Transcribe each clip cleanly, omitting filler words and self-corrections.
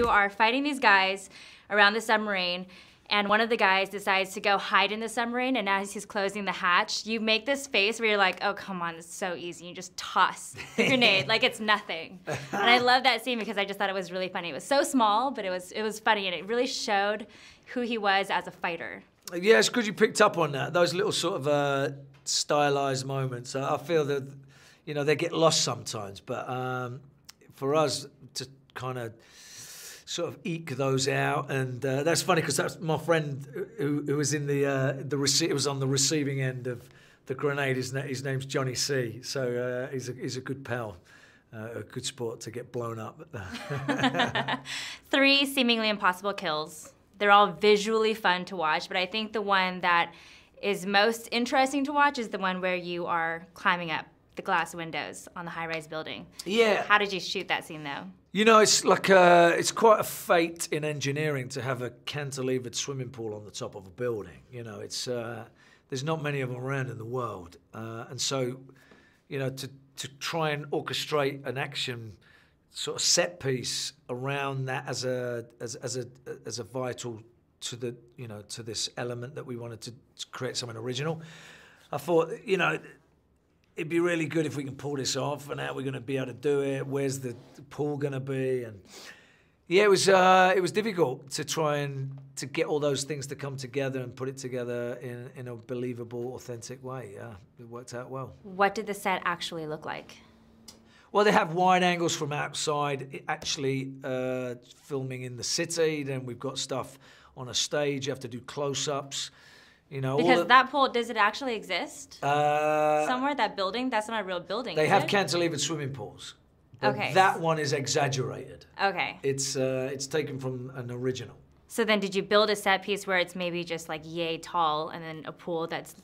are fighting these guys around the submarine, and one of the guys decides to go hide in the submarine, and as he's closing the hatch, you make this face where you're like, oh, come on, it's so easy. You just toss the grenade like it's nothing. And I love that scene because I just thought it was really funny. It was so small, but it was funny, and it really showed who he was as a fighter. Yeah, it's good you picked up on that. Those little sort of stylized moments. I feel that, you know, they get lost sometimes, but for us to kind of sort of eke those out, and that's funny because that's my friend who was in was on the receiving end of the grenade. His name's Johnny C. So he's a good pal, a good sport to get blown up. 3 seemingly impossible kills. They're all visually fun to watch, but I think the one that is most interesting to watch is the one where you are climbing up the glass windows on the high-rise building. Yeah. How did you shoot that scene, though? You know, it's like it's quite a feat in engineering to have a cantilevered swimming pool on the top of a building. You know, it's there's not many of them around in the world, and so, you know, to try and orchestrate an action sort of set piece around that as a vital to the, you know, to this element that we wanted to create something original. I thought, you know, it'd be really good if we can pull this off, and how we're going to be able to do it. Where's the pool going to be? And yeah, it was difficult to try and to get all those things to come together and put it together in a believable, authentic way. Yeah, it worked out well. What did the set actually look like? Well, they have wide angles from outside, actually filming in the city. Then we've got stuff on a stage. You have to do close-ups. You know, because that pool, does it actually exist? Somewhere, that building? That's not a real building, They have cantilevered swimming pools. Okay. That one is exaggerated. Okay. It's taken from an original. So then did you build a set piece where it's maybe just like yay tall and then a pool that's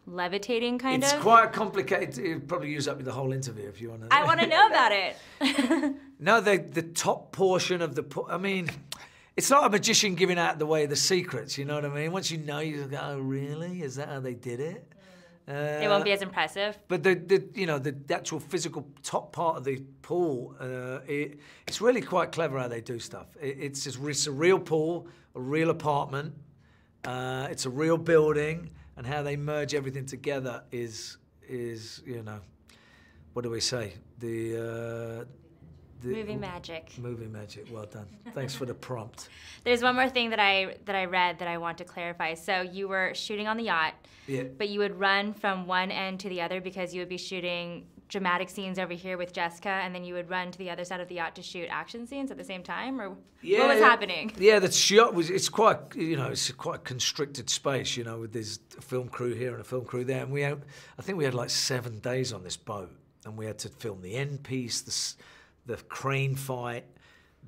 levitating kind of? It's quite complicated. You'd probably use up the whole interview if you want to know. I want to know about it. No, the top portion of the pool, I mean, it's not a magician giving out the secrets, you know what I mean? Once you know, you go, oh, really? Is that how they did it? It won't be as impressive. But the actual physical top part of the pool, it's really quite clever how they do stuff. It's a real pool, a real apartment. It's a real building, and how they merge everything together is you know, what do we say? Movie magic. Movie magic. Well done. Thanks for the prompt. There's one more thing that I read that I want to clarify. So you were shooting on the yacht, yeah, but you would run from one end to the other because you would be shooting dramatic scenes over here with Jessica, and then you would run to the other side of the yacht to shoot action scenes at the same time, or what was happening? Yeah, the shot was. It's quite, you know, it's quite a constricted space, you know, with this film crew here and a film crew there, and I think we had like 7 days on this boat, and we had to film the end piece, the crane fight,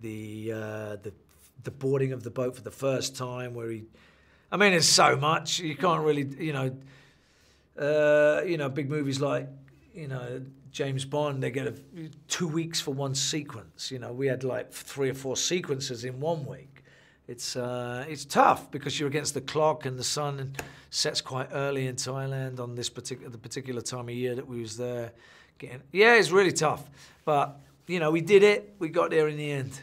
the boarding of the boat for the first time, I mean, there's so much you can't really, you know, big movies like, you know, James Bond, they get 2 weeks for one sequence. You know, we had like 3 or 4 sequences in 1 week. It's tough because you're against the clock, and the sun sets quite early in Thailand on this particular time of year that we was there. Yeah, it's really tough, but you know, we did it. We got there in the end.